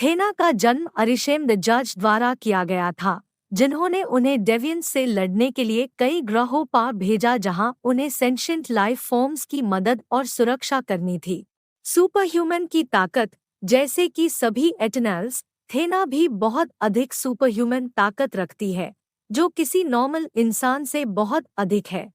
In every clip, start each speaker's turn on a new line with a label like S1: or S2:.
S1: थेना का जन्म अरिशेम द जज द्वारा किया गया था, जिन्होंने उन्हें डेवियंस से लड़ने के लिए कई ग्रहों पर भेजा जहां उन्हें सेंशिएंट लाइफ फॉर्म्स की मदद और सुरक्षा करनी थी। सुपरह्यूमन की ताकत। जैसे कि सभी एटर्नल्स, थेना भी बहुत अधिक सुपरह्यूमन ताकत रखती है, जो किसी नॉर्मल इंसान से बहुत अधिक है।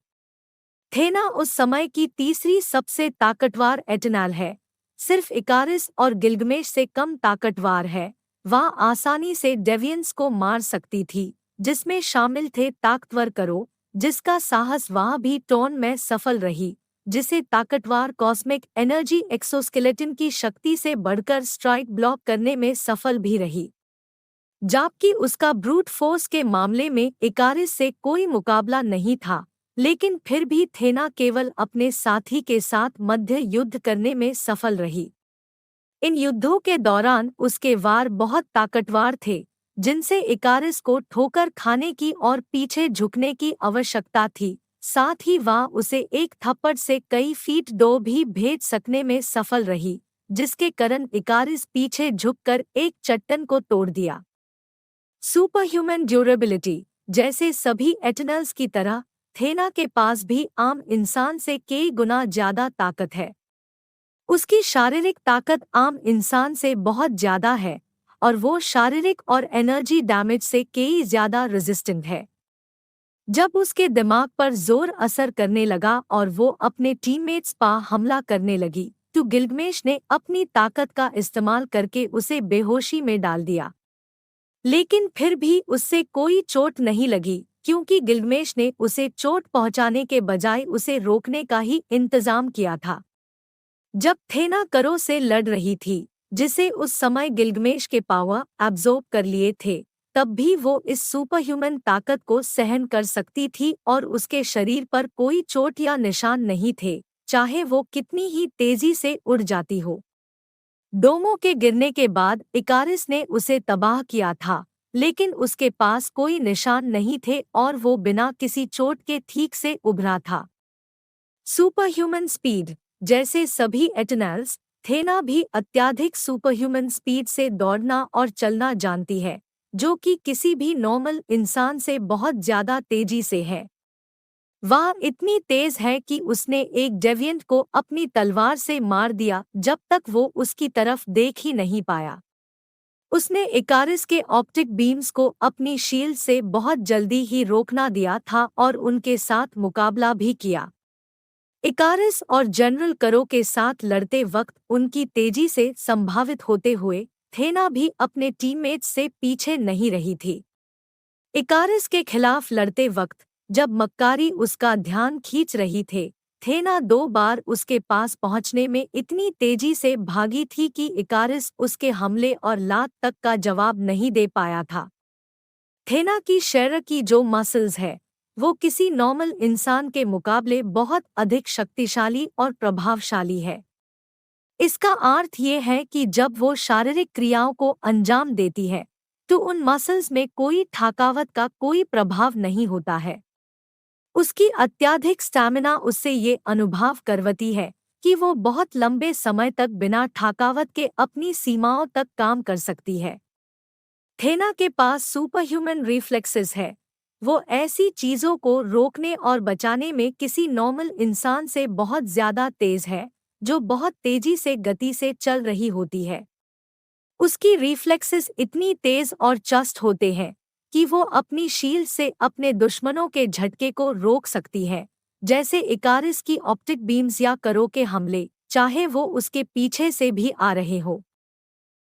S1: थेना उस समय की तीसरी सबसे ताकतवर एटर्नल है, सिर्फ इकारिस और गिल्गमेश से कम ताकतवर है। वह आसानी से डेवियंस को मार सकती थी, जिसमें शामिल थे ताकतवर करो, जिसका साहस वह भी टॉन में सफल रही, जिसे ताकतवर कॉस्मिक एनर्जी एक्सोस्केलेटन की शक्ति से बढ़कर स्ट्राइक ब्लॉक करने में सफल भी रही। जबकि उसका ब्रूट फोर्स के मामले में इकारिस से कोई मुकाबला नहीं था, लेकिन फिर भी थेना केवल अपने साथी के साथ मध्य युद्ध करने में सफल रही। इन युद्धों के दौरान उसके वार बहुत ताकतवर थे, जिनसे इकारिस को ठोकर खाने की और पीछे झुकने की आवश्यकता थी। साथ ही वह उसे एक थप्पड़ से कई फीट दो भी भेज सकने में सफल रही, जिसके कारण इकारिस पीछे झुककर एक चट्टान को तोड़ दिया। सुपरह्यूमन ड्यूरेबिलिटी। जैसे सभी एटर्नल्स की तरह, थेना के पास भी आम इंसान से कई गुना ज्यादा ताकत है। उसकी शारीरिक ताकत आम इंसान से बहुत ज्यादा है, और वो शारीरिक और एनर्जी डैमेज से कई ज्यादा रेजिस्टेंट है। जब उसके दिमाग पर जोर असर करने लगा और वो अपने टीममेट्स पर हमला करने लगी, तो गिल्गमेश ने अपनी ताकत का इस्तेमाल करके उसे बेहोशी में डाल दिया। लेकिन फिर भी उससे कोई चोट नहीं लगी, क्योंकि गिल्गमेश ने उसे चोट पहुंचाने के बजाय उसे रोकने का ही इंतजाम किया था। जब थेना करो से लड़ रही थी, जिसे उस समय गिल्गमेश के पावर एब्जॉर्ब कर लिए थे, तब भी वो इस सुपरह्यूमन ताकत को सहन कर सकती थी और उसके शरीर पर कोई चोट या निशान नहीं थे, चाहे वो कितनी ही तेजी से उड़ जाती हो। डोमो के गिरने के बाद इकारिस ने उसे तबाह किया था, लेकिन उसके पास कोई निशान नहीं थे और वो बिना किसी चोट के ठीक से उभरा था। सुपरह्यूमन स्पीड। जैसे सभी एटर्नल्स, थेना भी अत्यधिक सुपरह्यूमन स्पीड से दौड़ना और चलना जानती है, जो कि किसी भी नॉर्मल इंसान से बहुत ज्यादा तेजी से है। वह इतनी तेज है कि उसने एक डेविएंट को अपनी तलवार से मार दिया जब तक वो उसकी तरफ देख ही नहीं पाया। उसने इकारिस के ऑप्टिक बीम्स को अपनी शील्ड से बहुत जल्दी ही रोकना दिया था और उनके साथ मुकाबला भी किया। इकारिस और जनरल करो के साथ लड़ते वक्त उनकी तेजी से संभावित होते हुए थेना भी अपने टीममेट्स से पीछे नहीं रही थी। इकारिस के खिलाफ लड़ते वक्त जब मक्कारी उसका ध्यान खींच रही थे, थेना 2 बार उसके पास पहुंचने में इतनी तेजी से भागी थी कि इकारिस उसके हमले और लात तक का जवाब नहीं दे पाया था। थेना की शरीर की जो मसल्स है, वो किसी नॉर्मल इंसान के मुकाबले बहुत अधिक शक्तिशाली और प्रभावशाली है। इसका अर्थ ये है कि जब वो शारीरिक क्रियाओं को अंजाम देती है, तो उन मसल्स में कोई थकावट का कोई प्रभाव नहीं होता है। उसकी अत्यधिक स्टैमिना उससे ये अनुभव करवाती है कि वो बहुत लंबे समय तक बिना थकावट के अपनी सीमाओं तक काम कर सकती है। थेना के पास सुपरह्यूमन रिफ्लेक्सेस है। वो ऐसी चीजों को रोकने और बचाने में किसी नॉर्मल इंसान से बहुत ज्यादा तेज है, जो बहुत तेजी से गति से चल रही होती है। उसकी रिफ्लेक्सेस इतनी तेज और चस्ट होते हैं कि वो अपनी शील्ड से अपने दुश्मनों के झटके को रोक सकती है, जैसे इकारिस की ऑप्टिक बीम्स या करो के हमले, चाहे वो उसके पीछे से भी आ रहे हो।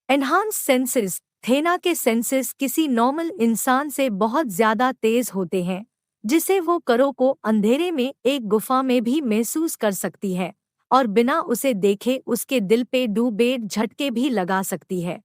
S1: Enhance senses. थेना के सेंसेस किसी नॉर्मल इंसान से बहुत ज्यादा तेज होते हैं, जिसे वो करो को अंधेरे में एक गुफा में भी महसूस कर सकती है और बिना उसे देखे उसके दिल पे डूबे झटके भी लगा सकती है।